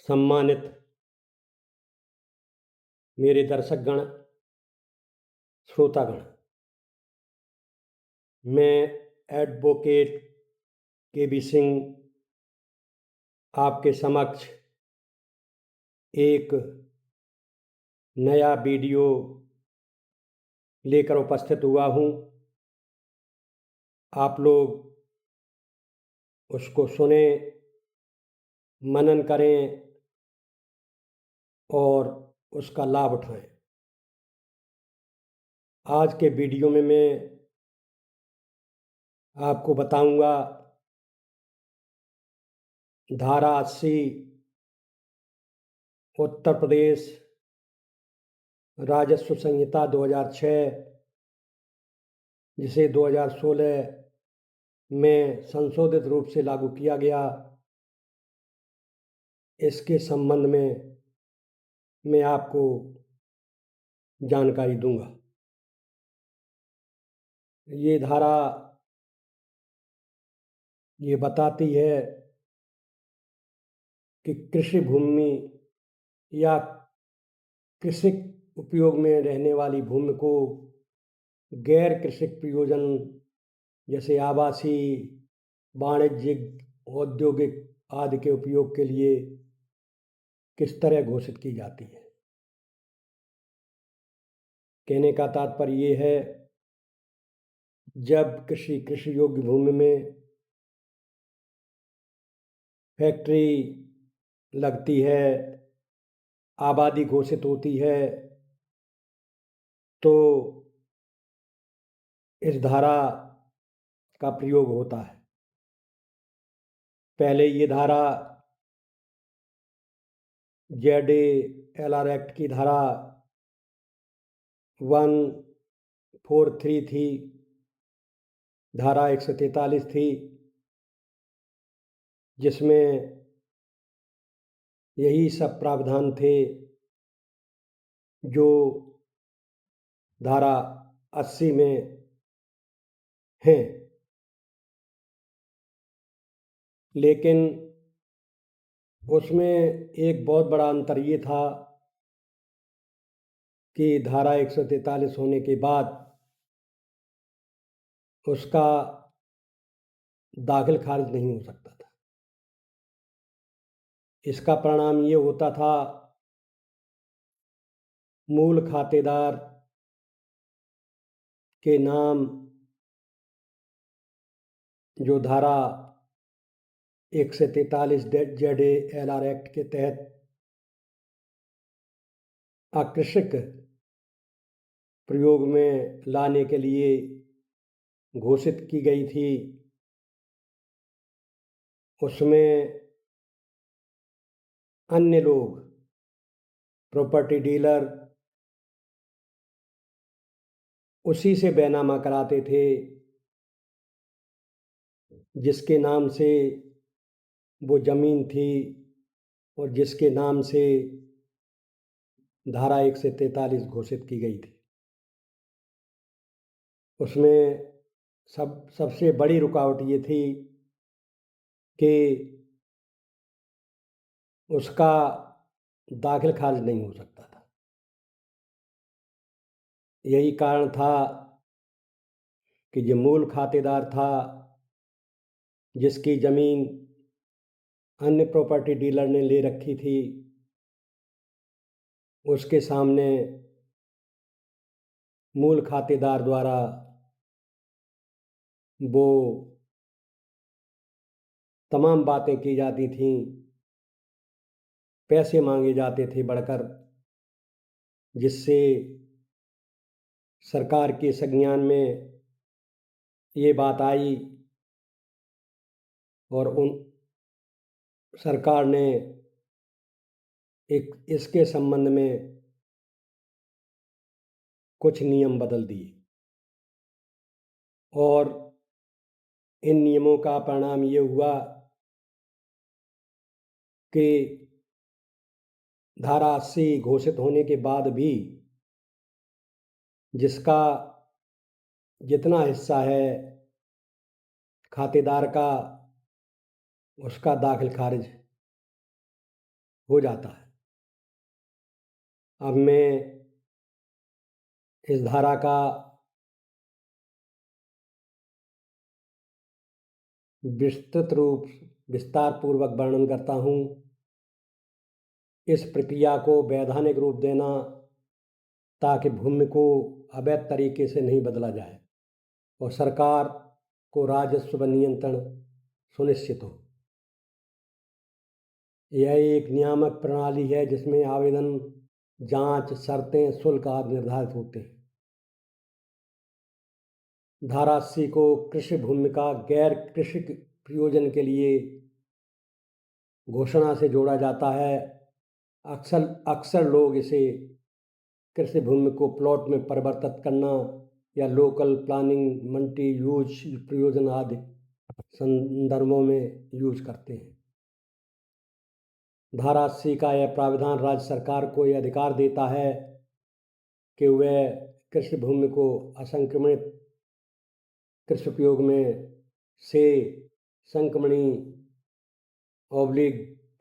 सम्मानित मेरे दर्शकगण, श्रोतागण, मैं एडवोकेट के.बी. सिंह आपके समक्ष एक नया वीडियो लेकर उपस्थित हुआ हूँ। आप लोग उसको सुने, मनन करें और उसका लाभ उठाएं। आज के वीडियो में मैं आपको बताऊंगा धारा 80 उत्तर प्रदेश राजस्व संहिता 2006, जिसे 2016 में संशोधित रूप से लागू किया गया, इसके संबंध में मैं आपको जानकारी दूंगा। ये धारा ये बताती है कि कृषि भूमि या कृषिक उपयोग में रहने वाली भूमि को गैर कृषिक प्रयोजन जैसे आवासीय, वाणिज्यिक, औद्योगिक आदि के उपयोग के लिए किस तरह घोषित की जाती है। कहने का तात्पर्य ये है, जब कृषि योग्य भूमि में फैक्ट्री लगती है, आबादी घोषित होती है, तो इस धारा का प्रयोग होता है। पहले ये धारा ZALR एक्ट की धारा 143 थी, धारा 143 थी, जिसमें यही सब प्रावधान थे जो धारा 80 में हैं। लेकिन उसमें एक बहुत बड़ा अंतर ये था कि धारा 143 होने के बाद उसका दाखिल खारिज नहीं हो सकता था। इसका परिणाम ये होता था, मूल खातेदार के नाम जो धारा 143 ZALR एक्ट के तहत अकृषिक प्रयोग में लाने के लिए घोषित की गई थी, उसमें अन्य लोग, प्रॉपर्टी डीलर, उसी से बैनामा कराते थे जिसके नाम से वो ज़मीन थी और जिसके नाम से धारा 143 घोषित की गई थी। उसमें सबसे बड़ी रुकावट ये थी कि उसका दाखिल खारिज नहीं हो सकता था। यही कारण था कि जो मूल खातेदार था, जिसकी ज़मीन अन्य प्रॉपर्टी डीलर ने ले रखी थी, उसके सामने मूल खातेदार द्वारा वो तमाम बातें की जाती थीं, पैसे मांगे जाते थे बढ़कर, जिससे सरकार के संज्ञान में ये बात आई और सरकार ने इसके संबंध में कुछ नियम बदल दिए और इन नियमों का परिणाम ये हुआ कि धारा 80 घोषित होने के बाद भी जिसका जितना हिस्सा है खातेदार का, उसका दाखिल खारिज हो जाता है। अब मैं इस धारा का विस्तारपूर्वक वर्णन करता हूँ। इस प्रक्रिया को वैधानिक रूप देना, ताकि भूमि को अवैध तरीके से नहीं बदला जाए और सरकार को राजस्व व नियंत्रण सुनिश्चित हो। यह एक नियामक प्रणाली है जिसमें आवेदन, जांच, शर्तें, शुल्क आदि निर्धारित होते हैं। धारा 80 को कृषि भूमि का गैर कृषि प्रयोजन के लिए घोषणा से जोड़ा जाता है। अक्सर लोग इसे कृषि भूमि को प्लॉट में परिवर्तित करना या लोकल प्लानिंग, मल्टी यूज प्रयोजन आदि संदर्भों में यूज करते हैं। धारा 80 का यह प्रावधान राज्य सरकार को यह अधिकार देता है कि वह कृषि भूमि को असंक्रमणित कृषि उपयोग में से संक्रमणी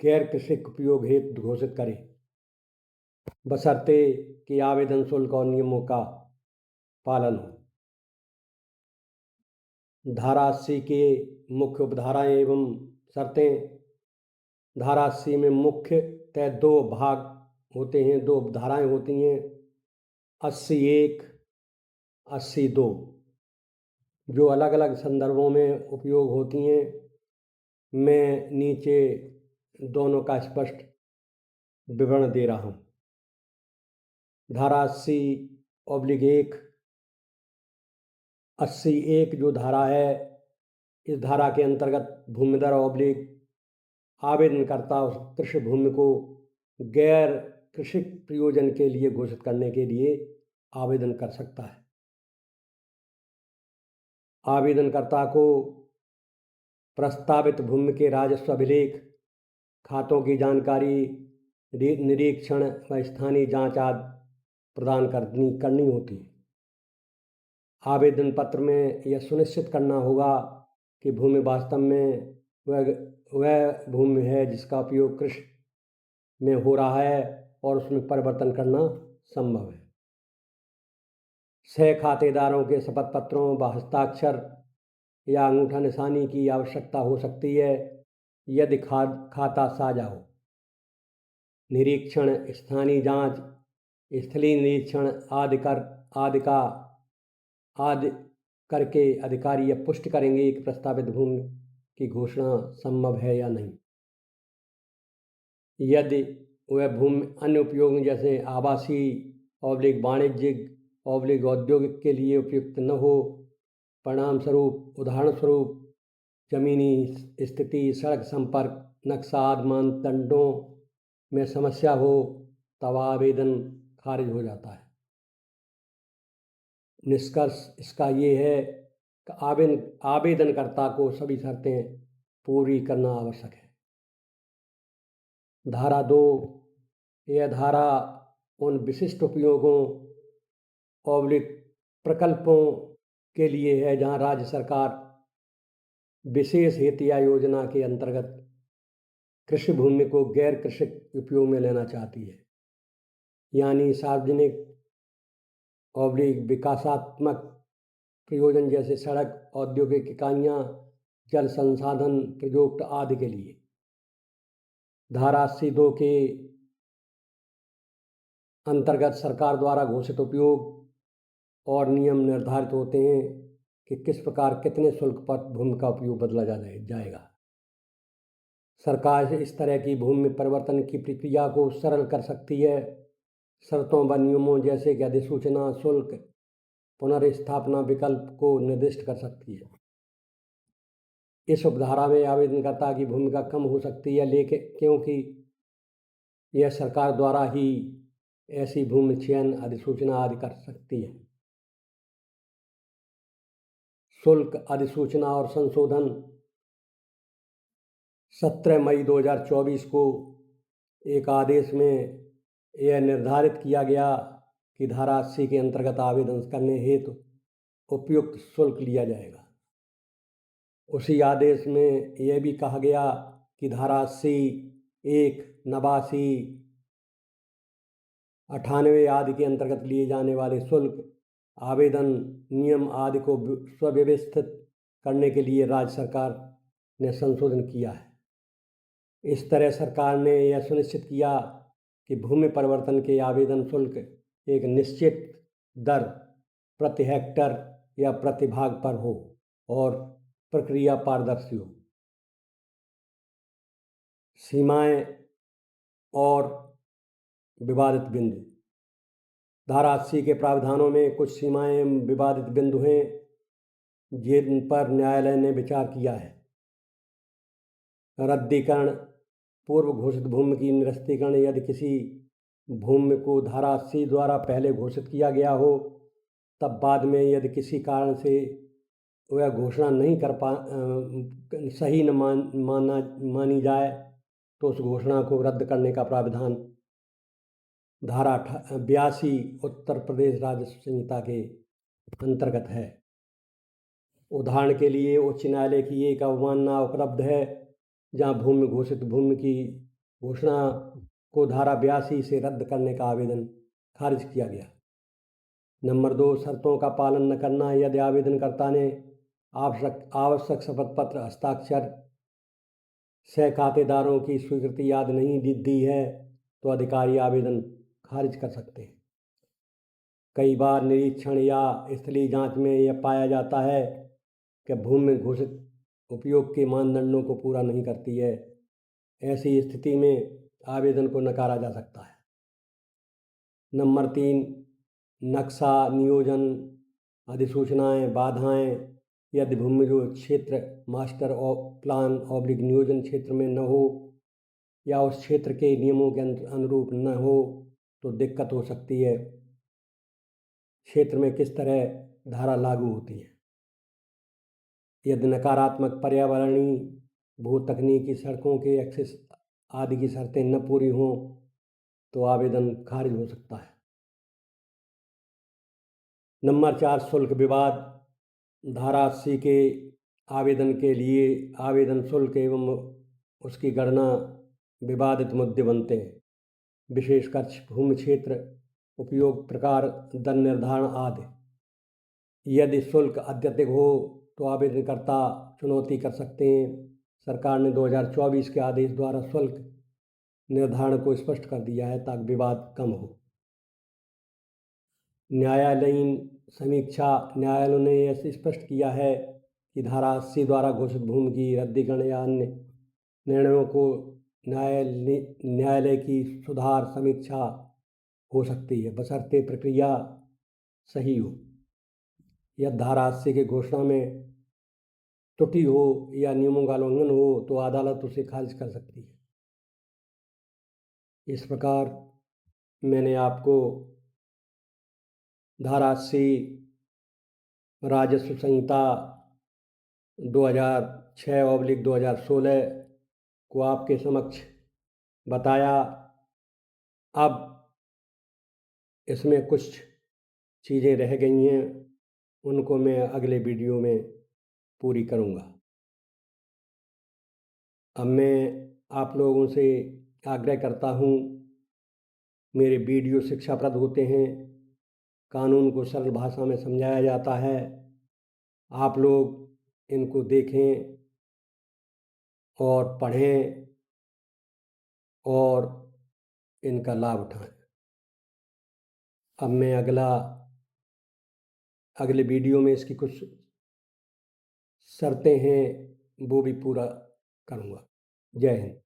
गैर कृषि उपयोग हेतु घोषित करे, बशर्ते कि आवेदन शुल्क और नियमों का पालन हो। धारा 80 के मुख्य उपधाराएं एवं शर्तें। धारा 80 में मुख्यतः दो भाग होते हैं, दो उपधाराएं होती हैं, 80(1), 80(2), जो अलग अलग संदर्भों में उपयोग होती हैं। मैं नीचे दोनों का स्पष्ट विवरण दे रहा हूँ। धारा 80(1), 80(1) जो धारा है, इस धारा के अंतर्गत भूमिधर आवेदनकर्ता उस कृषि भूमि को गैर कृषि प्रयोजन के लिए घोषित करने के लिए आवेदन कर सकता है। आवेदनकर्ता को प्रस्तावित भूमि के राजस्व अभिलेख, खातों की जानकारी, निरीक्षण व स्थानीय जांच आदि प्रदान करनी होती है। आवेदन पत्र में यह सुनिश्चित करना होगा कि भूमि वास्तव में वह भूमि है जिसका उपयोग कृषि में हो रहा है और उसमें परिवर्तन करना संभव है। 6 खातेदारों के शपथ पत्रों व हस्ताक्षर या अंगूठा निशानी की आवश्यकता हो सकती है यदि खाता साझा हो। निरीक्षण, स्थानीय जांच, स्थलीय निरीक्षण आदि करके अधिकारी यह पुष्टि करेंगे कि प्रस्तावित भूमि की घोषणा संभव है या नहीं। यदि वह भूमि अन्य उपयोगों जैसे आवासीय, वाणिज्यिक, औद्योगिक के लिए उपयुक्त न हो, उदाहरण स्वरूप जमीनी स्थिति, सड़क संपर्क, नक्शा आदि मानदंडों में समस्या हो, तब आवेदन खारिज हो जाता है। निष्कर्ष इसका ये है कि आवेदनकर्ता को सभी शर्तें पूरी करना आवश्यक है। धारा 2, यह धारा उन विशिष्ट उपयोगों प्रकल्पों के लिए है जहां राज्य सरकार विशेष हेतु या योजना के अंतर्गत कृषि भूमि को गैर कृषि उपयोग में लेना चाहती है, यानी सार्वजनिक विकासात्मक प्रयोजन जैसे सड़क, औद्योगिक इकाइयाँ, जल संसाधन प्रोजेक्ट आदि के लिए। धारा 82 के अंतर्गत सरकार द्वारा घोषित उपयोग और नियम निर्धारित होते हैं कि किस प्रकार कितने शुल्क पर भूमि का उपयोग बदला जाएगा। सरकार इस तरह की भूमि परिवर्तन की प्रक्रिया को सरल कर सकती है। शर्तों व नियमों जैसे कि अधिसूचना, शुल्क, पुनर्स्थापना विकल्प को निर्दिष्ट कर सकती है। इस उपधारा में आवेदनकर्ता की भूमिका कम हो सकती है, लेकिन क्योंकि यह सरकार द्वारा ही ऐसी भूमि चयन, अधिसूचना आदि कर सकती है। शुल्क अधिसूचना और संशोधन। 17 मई 2024 को एक आदेश में यह निर्धारित किया गया कि धारा 80 के अंतर्गत आवेदन करने हेतु उपयुक्त शुल्क लिया जाएगा। उसी आदेश में यह भी कहा गया कि धारा 80 एक नवासी 98 आदि के अंतर्गत लिए जाने वाले शुल्क आवेदन नियम आदि को सुव्यवस्थित करने के लिए राज्य सरकार ने संशोधन किया है। इस तरह सरकार ने यह सुनिश्चित किया कि भूमि परिवर्तन के आवेदन शुल्क एक निश्चित दर प्रति हेक्टर या प्रति भाग पर हो और प्रक्रिया पारदर्शी हो। सीमाएं और विवादित बिंदु। धारा 80 के प्रावधानों में कुछ सीमाएं विवादित बिंदु हैं जिन पर न्यायालय ने विचार किया है। रद्दीकरण। पूर्व घोषित भूमि की निरस्तीकरण। यदि किसी भूमि को धारा 80 द्वारा पहले घोषित किया गया हो, तब बाद में यदि किसी कारण से वह घोषणा नहीं कर सही न मानी जाए तो उस घोषणा को रद्द करने का प्रावधान धारा 82 उत्तर प्रदेश राजस्व संहिता के अंतर्गत है। उदाहरण के लिए उच्च न्यायालय की एक अवमानना उपलब्ध है जहां घोषित भूमि की घोषणा को धारा 82 से रद्द करने का आवेदन खारिज किया गया। नंबर 2, शर्तों का पालन न करना। यदि आवेदनकर्ता ने आवश्यक शपथ पत्र, हस्ताक्षर सह खातेदारों की स्वीकृति आदि नहीं दी है तो अधिकारी आवेदन खारिज कर सकते हैं। कई बार निरीक्षण या स्थलीय जांच में यह पाया जाता है कि भूमि घोषित उपयोग के मानदंडों को पूरा नहीं करती है। ऐसी स्थिति में आवेदन को नकारा जा सकता है। नंबर 3, नक्शा नियोजन अधिसूचनाएं बाधाएं। यदि भूमि जो क्षेत्र मास्टर प्लान नियोजन क्षेत्र में न हो या उस क्षेत्र के नियमों के अनुरूप न हो तो दिक्कत हो सकती है। क्षेत्र में किस तरह धारा लागू होती है। यदि नकारात्मक पर्यावरणीय, भू तकनीकी, सड़कों के एक्सेस आदि की शर्तें न पूरी हों तो आवेदन खारिज हो सकता है। नंबर 4, शुल्क विवाद। धारा 80 के आवेदन के लिए आवेदन शुल्क एवं उसकी गणना विवादित मुद्दे बनते हैं, विशेषकर भूमि क्षेत्र, उपयोग प्रकार, दर निर्धारण आदि। यदि शुल्क अत्यधिक हो तो आवेदनकर्ता चुनौती कर सकते हैं। सरकार ने 2024 के आदेश द्वारा शुल्क निर्धारण को स्पष्ट कर दिया है ताकि विवाद कम हो। न्यायालयीन समीक्षा। न्यायालय ने यह स्पष्ट किया है कि धारा 80 द्वारा घोषित भूमि की रद्दीकरण या अन्य निर्णयों को न्यायालय की सुधार समीक्षा हो सकती है, बशर्ते प्रक्रिया सही हो। यदि धारा 80 की घोषणा में त्रुटि हो या नियमों का उल्लंघन हो तो अदालत उसे खारिज कर सकती है। इस प्रकार मैंने आपको धारा 80 राजस्व संहिता 2006/2016 को आपके समक्ष बताया। अब इसमें कुछ चीज़ें रह गई हैं, उनको मैं अगले वीडियो में पूरी करूँगा। अब मैं आप लोगों से आग्रह करता हूँ, मेरे वीडियो शिक्षाप्रद होते हैं, कानून को सरल भाषा में समझाया जाता है। आप लोग इनको देखें और पढ़ें और इनका लाभ उठाएं। अब मैं अगले वीडियो में इसकी कुछ शर्तें हैं वो भी पूरा करूँगा। जय हिंद।